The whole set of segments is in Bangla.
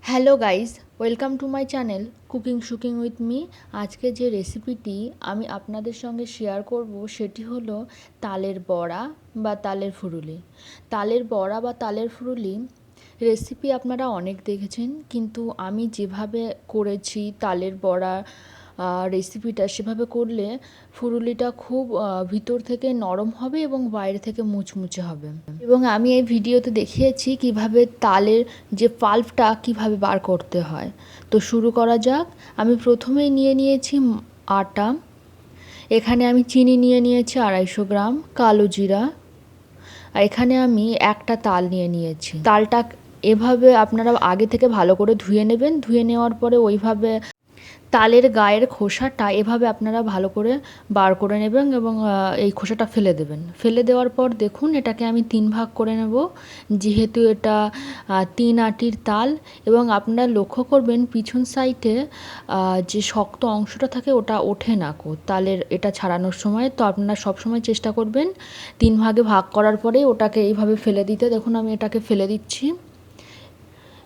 Hello guys, welcome to my channel cooking shooking with me. আজকে যে রেসিপিটি আমি আপনাদের সঙ্গে শেয়ার করব সেটি হলো তালের বড়া বা তালের ফুরুলি। তালের বড়া বা তালের ফুরুলি রেসিপি আপনারা অনেক দেখেছেন, কিন্তু আমি যেভাবে করেছি তালের বড়া রেসিপিটা, সেভাবে করলে ফুরুলিটা খুব ভিতর থেকে নরম হবে এবং বাইরে থেকে মুচমুচে হবে। এবং আমি এই ভিডিওতে দেখিয়েছি কিভাবে তালের যে পাল্পটা কিভাবে বার করতে হয়। তো শুরু করা যাক। আমি প্রথমেই নিয়ে নিয়েছি আটা। এখানে আমি চিনি নিয়ে নিয়েছি 250 গ্রাম, কালো জিরা, আর এখানে আমি একটা তাল নিয়ে নিয়েছি। তালটা এভাবে আপনারা আগে থেকে ভালো করে ধুয়ে নেবেন। ধুয়ে নেওয়ার পরে ওইভাবে তালের গায়ের খোসাটা এভাবে আপনারা ভালো করে বার করে নেবেন এবং এই খোসাটা ফেলে দেবেন। ফেলে দেওয়ার পর দেখুন, এটাকে আমি 3 ভাগ করে নেব, যেহেতু এটা 3 আটির তাল। এবং আপনারা লক্ষ্য করবেন পিছন সাইডে যে শক্ত অংশটা থাকে ওটা ওঠে না তালের এটা ছাড়ানোর সময়। তো আপনারা সবসময় চেষ্টা করবেন 3 ভাগে ভাগ করার পরে ওটাকে এইভাবে ফেলে দিতে। দেখুন আমি এটাকে ফেলে দিচ্ছি।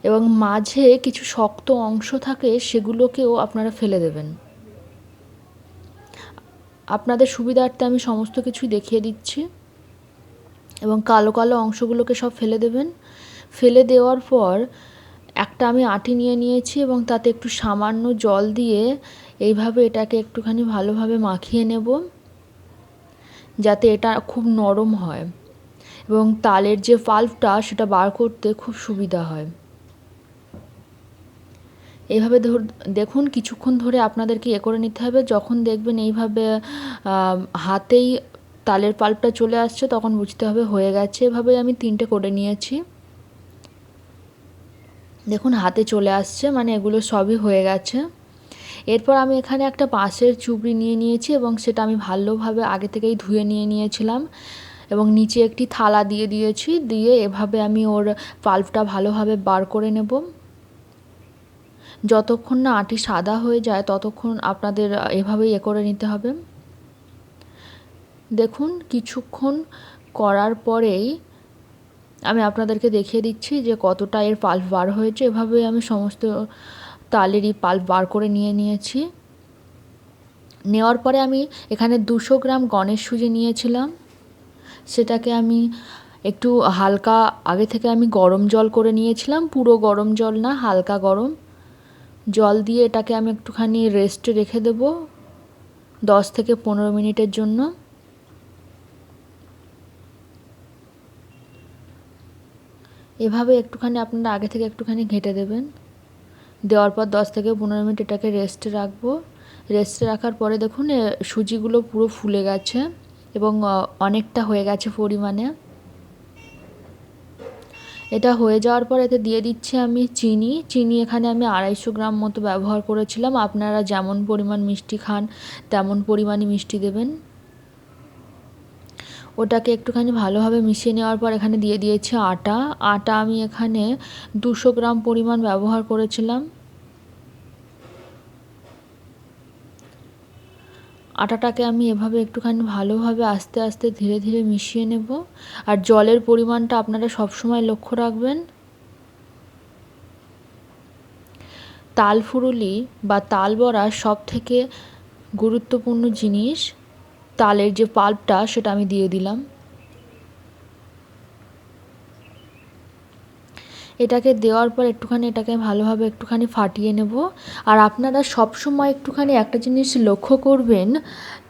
এবং মাঝে কিছু শক্ত অংশ থাকে, সেগুলোকেও আপনারা ফেলে দেবেন। আপনাদের সুবিধার্থে আমি সমস্ত কিছুই দেখিয়ে দিচ্ছি। এবং কালো কালো অংশগুলোকে সব ফেলে দেবেন। ফেলে দেওয়ার পর একটা আমি আটি নিয়ে নিয়েছি এবং তাতে একটু সামান্য জল দিয়ে এইভাবে এটাকে একটুখানি ভালোভাবে মাখিয়ে নেব, যাতে এটা খুব নরম হয় এবং তালের যে পাল্পটা সেটা বার করতে খুব সুবিধা হয়। এইভাবে দেখুন কিছুক্ষণ ধরে আপনাদেরকে করে নিতে হবে। যখন দেখবেন এইভাবে হাতেই তালের পাল্পটা চলে আসছে, তখন বুঝতে হবে হয়ে গেছে। এভাবেই আমি 3টে করে নিয়েছি। দেখুন হাতে চলে আসছে, মানে এগুলো সবই হয়ে গেছে। এরপর আমি এখানে একটা বাঁশের চুবড়ি নিয়ে নিয়েছি এবং সেটা আমি ভালোভাবে আগে থেকেই ধুয়ে নিয়েছিলাম এবং নিচে একটি থালা দিয়ে দিয়েছি। দিয়ে এভাবে আমি ওর পাল্পটা ভালোভাবে বার করে নেব। যতক্ষণ না আটি সাদা হয়ে যায় ততক্ষণ আপনাদের এভাবেই করে নিতে হবে। দেখুন কিছুক্ষণ করার পরেই আমি আপনাদেরকে দেখিয়ে দিচ্ছি যে কতটা এর পাল্প বার হয়েছে। এভাবেই আমি সমস্ত তালেরই পাল্প বার করে নিয়েছি। নেওয়ার পরে আমি এখানে 200 গ্রাম গণেশ সুজি নিয়েছিলাম। সেটাকে আমি একটু হালকা আগে থেকে আমি গরম জল করে নিয়েছিলাম, পুরো গরম জল না, হালকা গরম জল দিয়ে এটাকে আমি একটুখানি রেস্টে রেখে দেব 10 থেকে 15 মিনিটের জন্য। এভাবে একটুখানি আপনারা আগে থেকে একটুখানি ঘেঁটে দেবেন। দেওয়ার পর 10 থেকে 15 মিনিট এটাকে রেস্টে রাখবো। রেস্টে রাখার পরে দেখুন সুজিগুলো পুরো ফুলে গেছে এবং অনেকটা হয়ে গেছে পরিমাণে। এটা হয়ে যাওয়ার পর এতে দিয়ে দিচ্ছি আমি চিনি এখানে আমি 250 গ্রাম মতো ব্যবহার করেছিলাম। আপনারা যেমন পরিমাণ মিষ্টি খান তেমন পরিমাণই মিষ্টি দেবেন। ওটাকে একটুখানি ভালোভাবে মিশিয়ে নেওয়ার পর এখানে দিয়ে দিয়েছি আটা আমি এখানে 200 গ্রাম পরিমাণ ব্যবহার করেছিলাম। আটাটাকে আমি এভাবে একটুখানি ভালোভাবে আস্তে আস্তে ধীরে ধীরে মিশিয়ে নেব। আর জলের পরিমাণটা আপনারা সবসময় লক্ষ্য রাখবেন। তাল ফুরুলি বা তাল বড়ার সবথেকে গুরুত্বপূর্ণ জিনিস তালের যে পাল্পটা, সেটা আমি দিয়ে দিলাম। এটাকে দেওয়ার পর একটুখানি এটাকে ভালোভাবে একটুখানি ফাটিয়ে নেব। আর আপনারা সবসময় একটুখানি একটা জিনিস লক্ষ্য করবেন,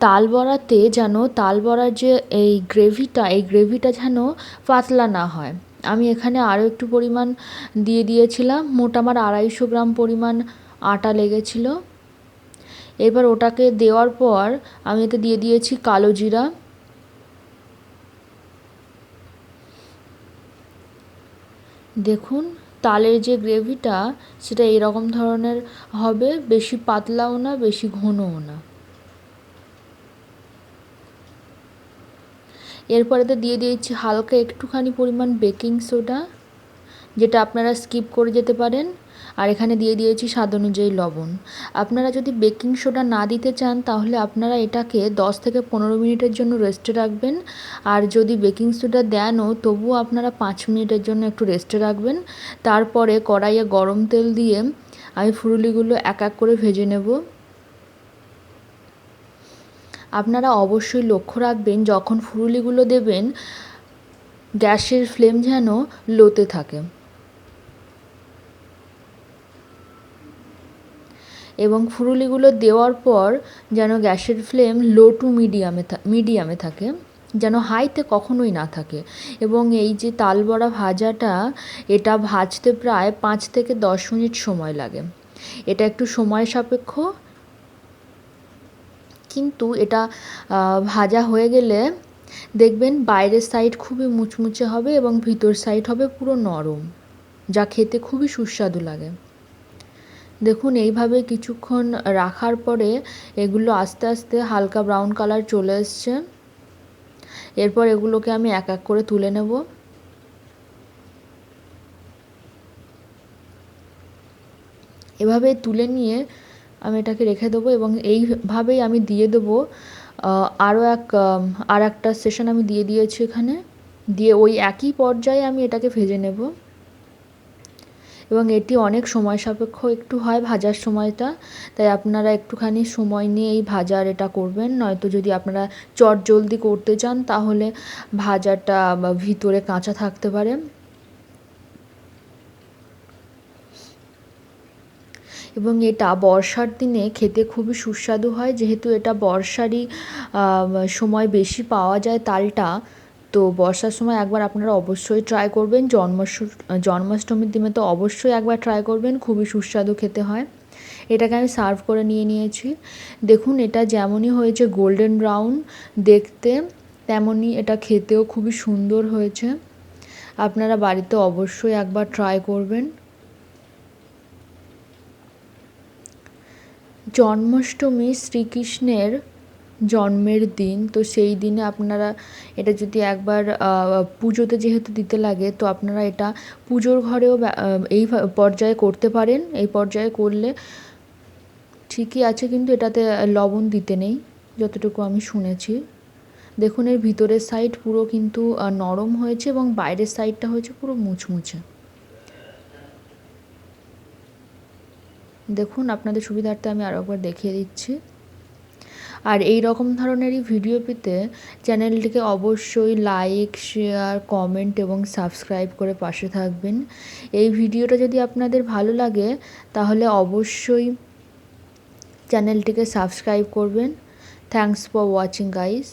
তাল বড়াতে যেন তাল বড়ার যে এই গ্রেভিটা যেন পাতলা না হয়। আমি এখানে আরও একটু পরিমাণ দিয়েছিলাম, মোট আমার 250 গ্রাম পরিমাণ আটা লেগেছিল। এবার ওটাকে দেওয়ার পর আমি এতে দিয়ে দিয়েছি কালো জিরা। দেখুন তালের যে গ্রেভিটা সেটা এরকম ধরনের হবে, বেশি পাতলাও না বেশি ঘনও না। এরপরে তো দিয়ে দিয়েছি হালকা একটুখানি পরিমাণ বেকিং সোডা, যেটা আপনারা স্কিপ করে যেতে পারেন। আর এখানে দিয়ে দিয়েছি স্বাদ অনুযায়ী লবণ। আপনারা যদি বেকিং সোডা না দিতে চান তাহলে আপনারা এটাকে 10 থেকে 15 মিনিটের জন্য রেস্টে রাখবেন। আর যদি বেকিং সোডা দেনও তবুও আপনারা 5 মিনিটের জন্য একটু রেস্টে রাখবেন। তারপরে কড়াইয়ে গরম তেল দিয়ে আমি ফুলুলিগুলো এক এক করে ভেজে নেব। আপনারা অবশ্যই লক্ষ্য রাখবেন যখন ফুলুলিগুলো দেবেন গ্যাসের ফ্লেম যেন লোতে থাকে এবং ফুলুলিগুলো দেওয়ার পর যেন গ্যাসের ফ্লেম লো টু মিডিয়ামে থাকে, যেন হাইতে কখনোই না থাকে। এবং এই যে তালবড়া ভাজাটা, এটা ভাজতে প্রায় 5 থেকে 10 মিনিট সময় লাগে। এটা একটু সময় সাপেক্ষ, কিন্তু এটা ভাজা হয়ে গেলে দেখবেন বাইরের সাইড খুবই মুচমুচে হবে এবং ভিতর সাইড হবে পুরো নরম, যা খেতে খুবই সুস্বাদু লাগে। দেখুন এইভাবে কিছুক্ষণ রাখার পরে এগুলো আস্তে আস্তে হালকা ব্রাউন কালার চলে এসছে। এরপর এগুলোকে আমি এক এক করে তুলে নেব। এভাবে তুলে নিয়ে আমি এটাকে রেখে দেবো এবং এইভাবেই আমি দিয়ে দেবো আর একটা সেশন আমি দিয়ে দিয়েছি এখানে, দিয়ে ওই একই পর্যায়ে আমি এটাকে ভেজে নেব। এবং এটি অনেক সময় সাপেক্ষ একটু হয় ভাজার সময়টা, তাই আপনারা একটুখানি সময় নিয়ে এই ভাজার এটা করবেন। নয়তো যদি আপনারা চটজলদি করতে চান তাহলে ভাজাটা ভিতরে কাঁচা থাকতে পারে। এবং এটা বর্ষার দিনে খেতে খুবই সুস্বাদু হয়, যেহেতু এটা বর্ষারই সময় বেশি পাওয়া যায় তালটা। তো বর্ষার সময় একবার আপনারা অবশ্যই ট্রাই করবেন। জন্মাষ্টমীর দিনে তো অবশ্যই একবার ট্রাই করবেন, খুবই সুস্বাদু খেতে হয়। এটাকে আমি সার্ভ করে নিয়েছি। দেখুন এটা যেমনই হয়েছে গোল্ডেন ব্রাউন দেখতে, তেমনই এটা খেতেও খুবই সুন্দর হয়েছে। আপনারা বাড়িতে অবশ্যই একবার ট্রাই করবেন। জন্মাষ্টমী শ্রীকৃষ্ণের জন্মের দিন, তো সেই দিনে আপনারা এটা যদি একবার পুজোতে যেহেতু দিতে লাগে, তো আপনারা এটা পুজোর ঘরেও এই পর্যায়ে করতে পারেন। এই পর্যায়ে করলে ঠিকই আছে, কিন্তু এটাতে লবণ দিতে নেই যতটুকু আমি শুনেছি। দেখুন এর ভিতরের সাইড পুরো কিন্তু নরম হয়েছে এবং বাইরের সাইডটা হয়েছে পুরো মুচমুচে। দেখুন আপনাদের সুবিধার্থে আমি আরও একবার দেখিয়ে দিচ্ছি। আর এই রকম ধরনেরই ভিডিও পেতে চ্যানেলটিকে অবশ্যই লাইক, শেয়ার, কমেন্ট এবং সাবস্ক্রাইব করে পাশে থাকবেন। এই ভিডিওটা যদি আপনাদের ভালো লাগে তাহলে অবশ্যই চ্যানেলটিকে সাবস্ক্রাইব করবেন। Thanks for watching guys.